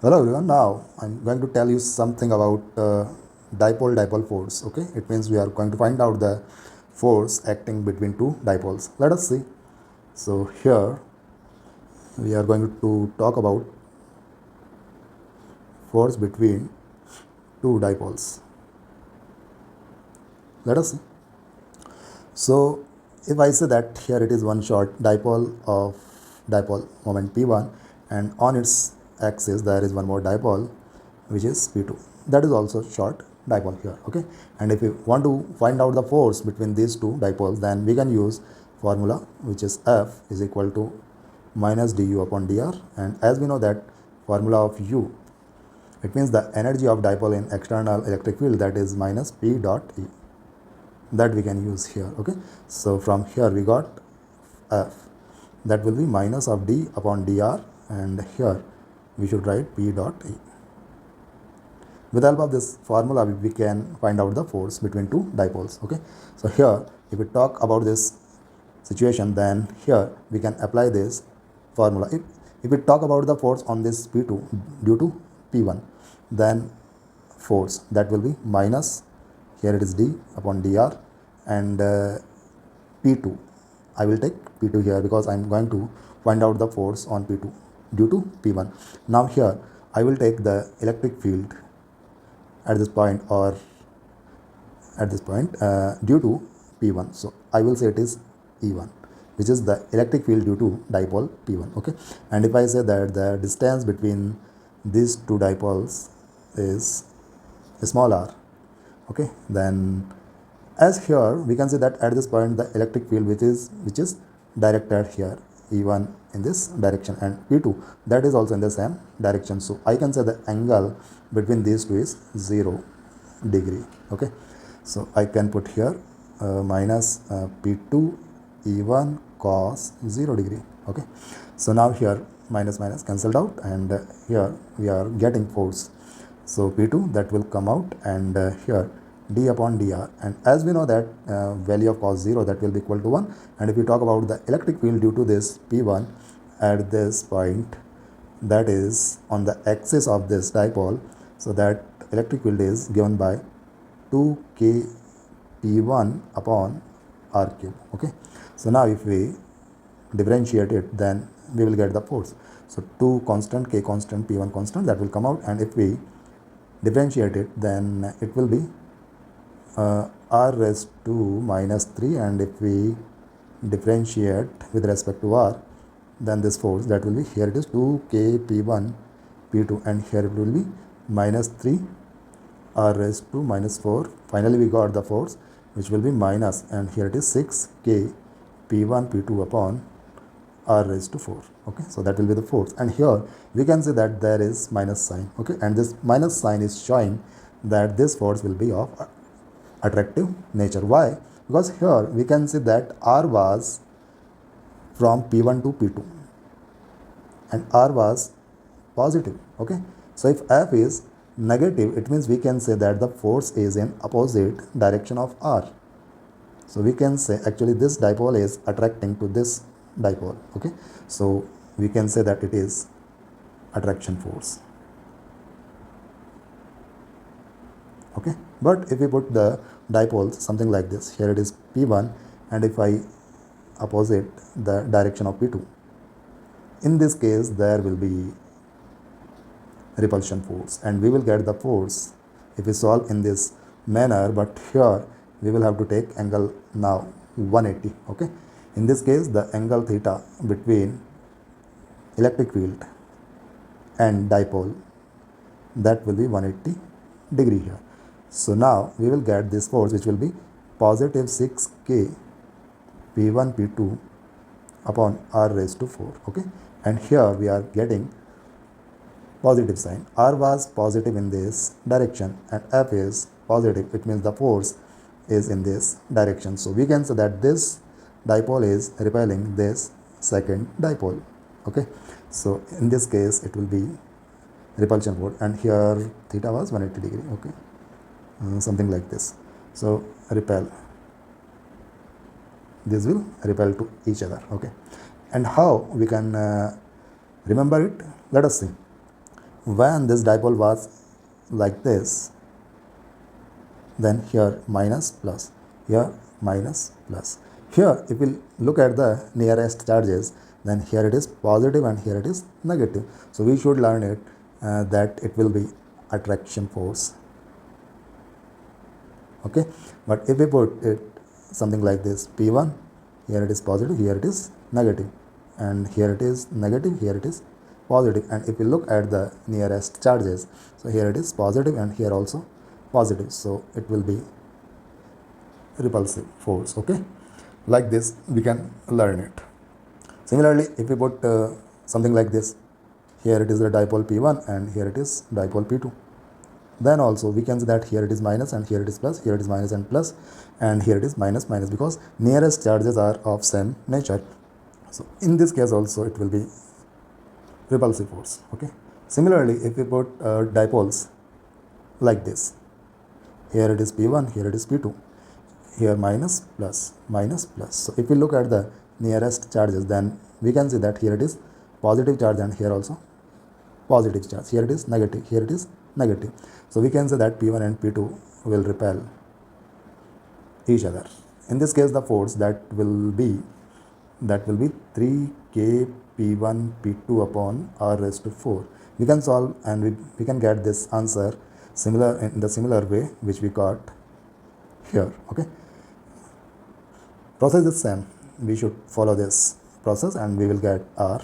Hello everyone. Now I'm going to tell you something about dipole force. Okay, it means we are going to find out the force acting between two dipoles. Let us see. So here we are going to talk about force between two dipoles. Let us see. So if I say that here it is one short dipole moment P1, and on its axis there is one more dipole which is P2. That is also short dipole here. Okay, and if we want to find out the force between these two dipoles, then we can use formula which is F is equal to minus du upon dr, and as we know that formula of U, it means the energy of dipole in external electric field, that is minus P dot E, that we can use here. Okay, so from here we got F, that will be minus of d upon dr, and here we should write P dot E. With the help of this formula we can find out the force between two dipoles. Okay, so here if we talk about this situation, then here we can apply this formula. If we talk about the force on this P2 due to P1, then force that will be minus, here it is d upon dr, and P2, I will take P2 here because I am going to find out the force on P2 due to P1. Now here I will take the electric field at this point, or at this point due to P1. So I will say it is E1, which is the electric field due to dipole P1. Okay, and if I say that the distance between these two dipoles is small r, okay, then as here we can say that at this point the electric field which is directed here, E1 in this direction, and P2 that is also in the same direction. So I can say the angle between these two is 0 degree. Okay, so I can put here minus P2 E1 cos 0 degree. Okay, so now here minus minus cancelled out, and here we are getting force. So P2 that will come out, and here d upon dr, and as we know that value of cos 0 that will be equal to 1, and if we talk about the electric field due to this P1 at this point, that is on the axis of this dipole, so that electric field is given by 2k P1 upon r cube. Okay, so now if we differentiate it, then we will get the force. So 2 constant, k constant, P1 constant, that will come out, and if we differentiate it, then it will be r raised to minus 3, and if we differentiate with respect to r, then this force that will be, here it is 2k P1 P2, and here it will be minus 3 r raised to minus 4. Finally we got the force which will be minus, and here it is 6k P1 P2 upon r raised to 4. Okay, so that will be the force, and here we can say that there is minus sign. Okay, and this minus sign is showing that this force will be of attractive nature. Why? Because here we can see that r was from P1 to P2, and r was positive. Okay, so if F is negative, it means we can say that the force is in opposite direction of r. So we can say actually this dipole is attracting to this dipole. Okay, so we can say that it is attraction force. Okay, but if we put the dipoles something like this, here it is P1, and if I opposite the direction of P2, in this case there will be repulsion force, and we will get the force if we solve in this manner. But here we will have to take angle now 180. Okay, in this case the angle theta between electric field and dipole, that will be 180 degree here. So now we will get this force which will be positive 6k P1 P2 upon r raised to 4. Okay, and here we are getting positive sign. R was positive in this direction and F is positive, it means the force is in this direction. So we can say that this dipole is repelling this second dipole. Okay, so in this case it will be repulsion force, and here theta was 180 degree. Okay, something like this. So repel, this will repel to each other. Okay, and how we can remember it, let us see. when this dipole was like this, then here minus plus, here minus plus. Here if we look at the nearest charges, then here it is positive and here it is negative. So we should learn it that it will be attraction force. Okay, but if we put it something like this, P1, here it is positive, here it is negative, and here it is negative, here it is positive. And if we look at the nearest charges, so here it is positive and here also positive, so it will be repulsive force. Okay, like this we can learn it. Similarly, if we put something like this, here it is the dipole P1 and here it is dipole P2, then also we can see that here it is minus and here it is plus, here it is minus and plus, and here it is minus minus, because nearest charges are of same nature. So in this case also it will be repulsive force. Okay, similarly if we put dipoles like this, here it is P1, here it is P2, here minus plus minus plus. So if we look at the nearest charges, then we can see that here it is positive charge and here also positive charge, here it is negative, here it is negative. So we can say that P1 and P2 will repel each other. In this case the force that will be 3k P1 P2 upon r raised to 4. We can solve and we can get this answer similar in the similar way which we got here. Okay, process is same, we should follow this process and we will get our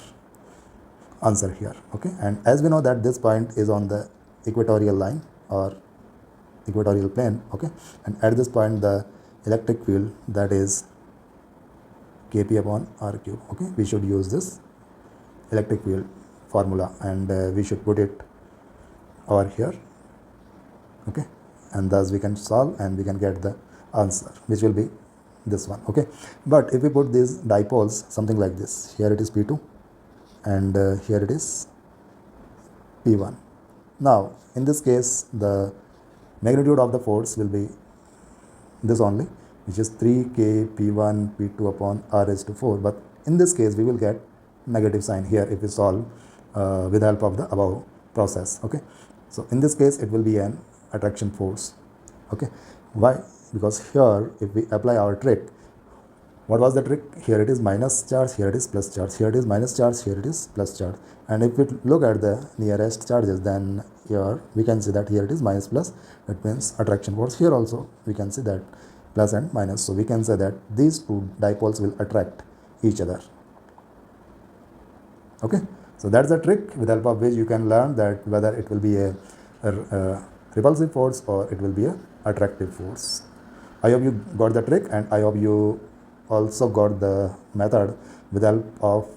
answer here. Okay, and as we know that this point is on the equatorial line or equatorial plane. Okay, and at this point the electric field, that is Kp upon r cube. Okay, we should use this electric field formula and we should put it over here. Okay, and thus we can solve and we can get the answer, which will be this one. Okay, but if we put these dipoles something like this, here it is P2 and here it is P1. Now in this case the magnitude of the force will be this only, which is 3k P1 P2 upon r raised to 4, but in this case we will get negative sign here if we solve with the help of the above process. Okay, so in this case it will be an attraction force. Okay, why? Because here if we apply our trick, what was the trick? Here it is minus charge, here it is plus charge, here it is minus charge, here it is plus charge. And if we look at the nearest charges, then here we can see that here it is minus plus, that means attraction force. Here also we can see that plus and minus, so we can say that these two dipoles will attract each other. Okay, so that's the trick with the help of which you can learn that whether it will be a repulsive force or it will be a attractive force. I hope you got the trick and I hope you also got the method with the help of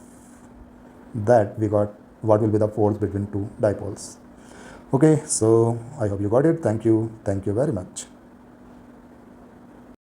that we got what will be the force between two dipoles. Okay, so I hope you got it. Thank you very much.